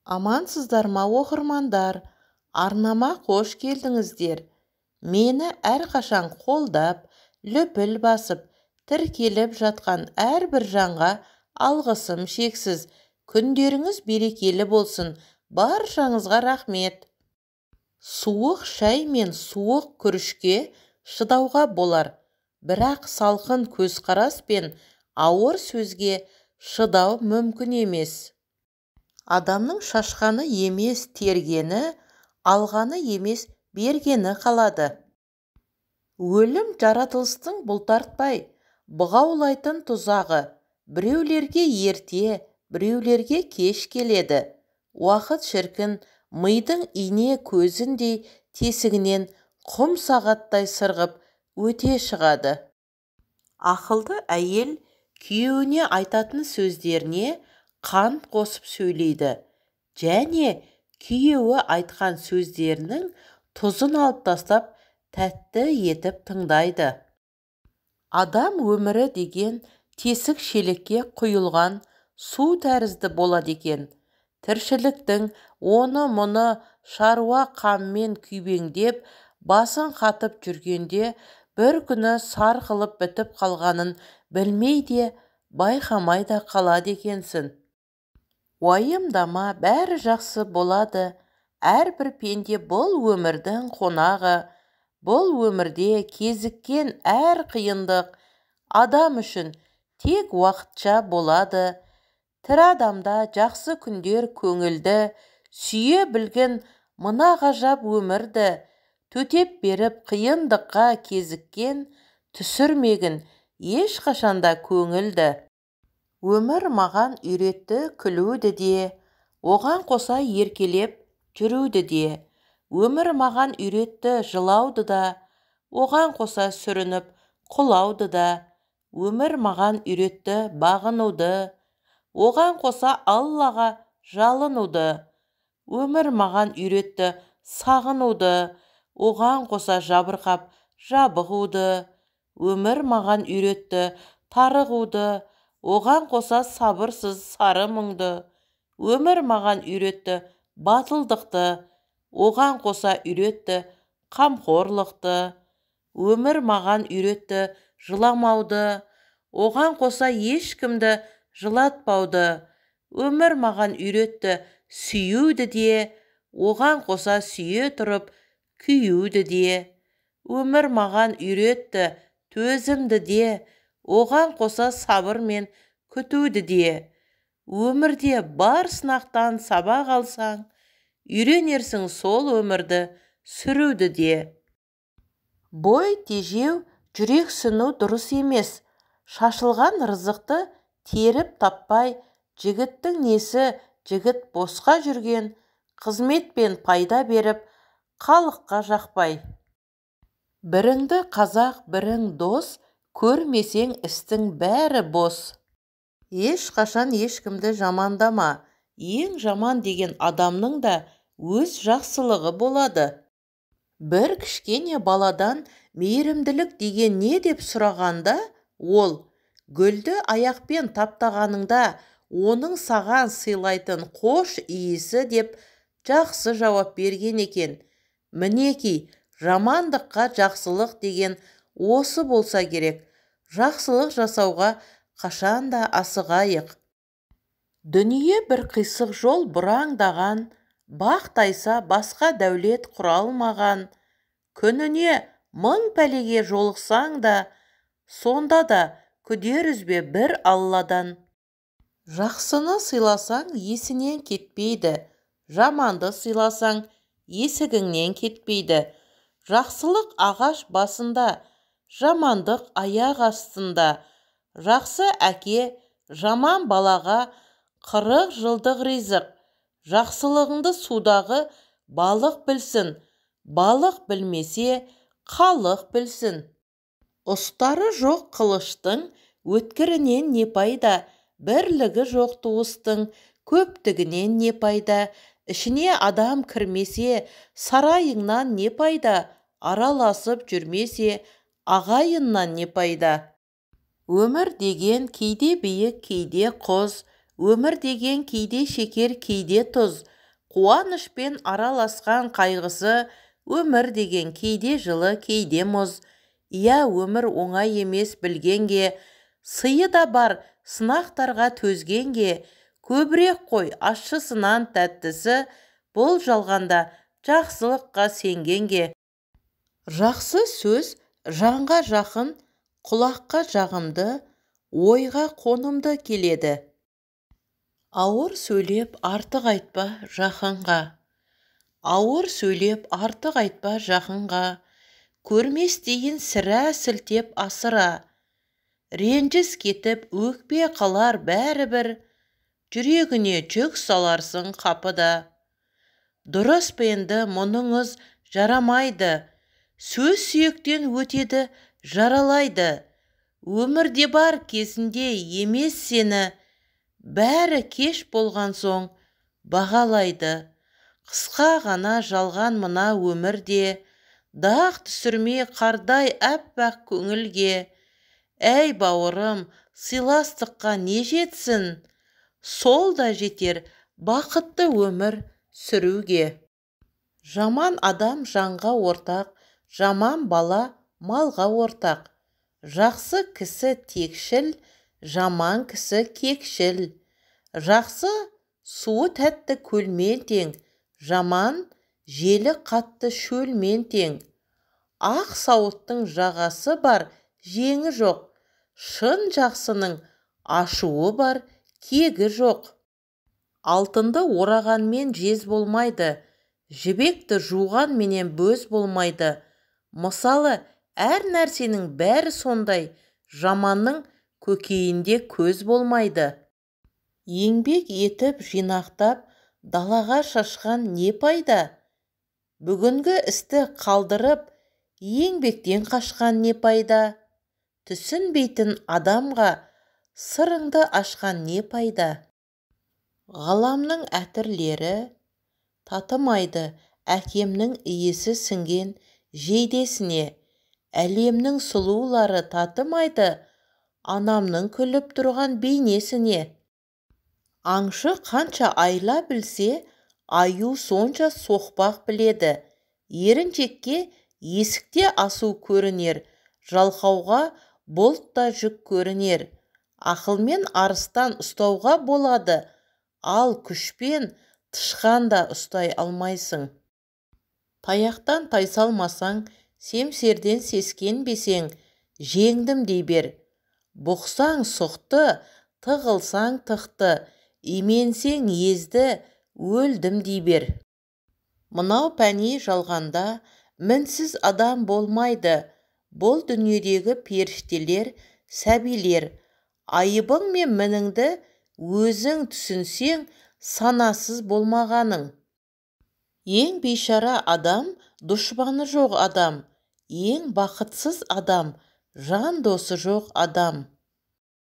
Амансыздар ма оқырмандар, арнама қош келдіңіздер. Мені әрқашан қолдап, лүпіл басып, тіркеліп жатқан әрбір жанға алғысым шексіз. Күндеріңіз берекелі болсын, баршаңызға рахмет. Суық шай мен суық күрішке шыдауға болар, бірақ салқын көзқарас пен ауыр сөзге шыдау мүмкін емес. Адамның шашқаны емес тергені, алғаны емес бергені қалады. Өлім жаратылыстың бұлтартпай, бұғаулайтын тұзағы, біреулерге ерте, біреулерге кеш келеді. Уақыт шіркін, мидың ине көзіндей тесігінен құм сағаттай сырғып өте шығады. Ақылды әйел күйеуіне айтатын сөздеріне қант қосып сөйлейді, және күйеуі айтқан сөздерінің тұзын алып тастап, тәтті етіп тыңдайды. Адам өмірі деген тесік шелекке құйылған су тәрізді болады екен. Тіршіліктің оны-мұны шаруа қаммен күйбеңдеп, басын қатып жүргенде, бір күні сарқылып бітіп қалғанын білмей де, байқамай да қалады екенсің. Уайымдама, бәрі жақсы болады. Әрбір пенде бұл өмірдің қонағы. Бұл өмірде кезіккен әр қиындық адам үшін тек уақытша болады. Тірі адамда жақсы күндер көңілді, сүйе білгін мына ғажап өмірді, төтеп беріп қиындыққа кезіккен түсірмегін ешқашанда көңілді. Өмір маған үйретті күлуді де, оған қоса еркелеп жүруді де. Өмір маған үйретті жылауды да, оған қоса сүрініп құлауды да. Өмір маған үйретті бағынуды, оған қоса Аллаға жалынуды. Өмір маған үйретті сағынуды, оған қоса жабырқап жабығуды. Өмір маған үйретті тарығуды, оған қоса сабырсыз сары мұңды. Өмір маған үйретті батылдықты, оған қоса үйретті қамқорлықты. Өмір маған үйретті жыламауды, оған қоса ешкімді жылатпауды. Өмір маған үйретті сүюді де, оған қоса сүйе тұрып күйуді де. Өмір маған үйретті төзімді де, оған қоса сабырмен күтуді де. Өмірде бар сынақтан сабақ алсаң, үйренерсің сол өмірді сүруді де. Бой тежеу, жүрек сыну дұрыс емес. Шашылған рызықты теріп таппай, жігіттің несі жігіт босқа жүрген, қызметпен пайда беріп, халыққа жақпай. Біріңді қазақ, бірің дос, көрмесең істің бәрі бос. Ешқашан ешкімді жамандама. Ең жаман деген адамның да өз жақсылығы болады. Бір кішкене баладан мейірімділік деген не деп сұрағанда, ол гүлді аяқпен таптағаныңда оның саған сыйлайтын қош иісі деп жақсы жауап берген екен. Мінеки, жамандыққа жақсылық деген осы болса керек. Жақсылық жасауға қашанда асығайық. Дүние бір қисық жол бұраңдаған, бақ тайса басқа дәулет құра алмаған. Күніне 1000 пәлеге жолықсаң да, сонда да күдер үзбе бір Алладан. Жақсыны сыйласаң есінен кетпейді, жаманды сыйласаң есігіңнен кетпейді. Жақсылық ағаш басында, жамандық аяқ астында. Жақсы әке жаман балаға 40 жылдық ризық. Жақсылығыңды судағы балық білсін, балық білмесе қалық білсін. Ұстары жоқ қылыштың өткірінен не пайда, бірлігі жоқ туыстың көптігінен не пайда. Ішіне адам кірмесе, сарайыңнан не пайда, араласып жүрмесе, ағайыннан не пайда. Өмір деген кейде биік, кейде құз, өмір деген кейде шекер, кейде тұз. Қуанышпен араласқан қайғысы өмір деген кейде жылы, кейде мұз. Иә, өмір оңай емес білгенге, сыйы да бар сынақтарға төзгенге, көбірек қой ащысынан тәттісі, бұл жалғанда жақсылыққа сенгенге. Жақсы сөз жанға жақын, құлаққа жағымды, ойға қонымды келеді. Ауыр сөйлеп артық айтпа жақынға. Ауыр сөйлеп артық айтпа жақынға. Көрмес дейін сірә сілтеп асыра. Ренжіс кетіп өкпе қалар бәрібір. Жүрегіне жүк саларсың қапыда. Дұрыс пенді мұныңыз жарамайды. Сөз сүйектен өтеді, жаралайды. Өмірде бар кезінде емес сені, бәрі кеш болған соң бағалайды. Қысқа ғана жалған мына өмірде, дақ түсірмей қардай әппақ көңілге. Әй бауырым, сыйластыққа не жетсін? Сол да жетер бақытты өмір сүруге. Жаман адам жанға ортақ, жаман бала малға ортақ. Жақсы кісі текшіл, жаман кісі кекшіл. Жақсы суы тәтті көлмен тең, жаман желі қатты шөлмен тең. Ақ сауыттың жағасы бар, жеңі жоқ. Шын жақсының ашуы бар, кегі жоқ. Алтынды орағанмен жез болмайды, жібекті жуғанменен бөз болмайды. Мысалы, әр нәрсенің бәрі сондай, жаманның көкейінде көз болмайды. Еңбек етіп жинақтап далаға шашқан не пайда? Бүгінгі істі қалдырып, еңбектен қашқан не пайда? Түсінбейтін адамға сырыңды ашқан не пайда? Ғаламның әтірлері татымайды әкемнің иісі сіңген жейдесіне. Әлемнің сұлулары татымайды анамның күліп тұрған бейнесіне. Аңшы қанша айла білсе, аю сонша соқпақ біледі. Еріншекке есікте асу көрінер, жалқауға бұлтта жүк көрінер. Ақылмен арыстан ұстауға болады, ал күшпен тышқанда ұстай алмайсың. Таяқтан тайсалмасаң, семсерден сескенбесең, жеңдім дей бер. Бұқсаң сұқты, тығылсаң тықты, именсең езді, өлдім дей бер. Мынау пәни жалғанда мінсіз адам болмайды. Бұл дүниедегі періштелер, сәбилер. Айыбың мен мініңді өзің түсінсең, санасыз болмағаның. Ең бейшара адам, дұшпаны жоқ адам. Ең бақытсыз адам, жан досы жоқ адам.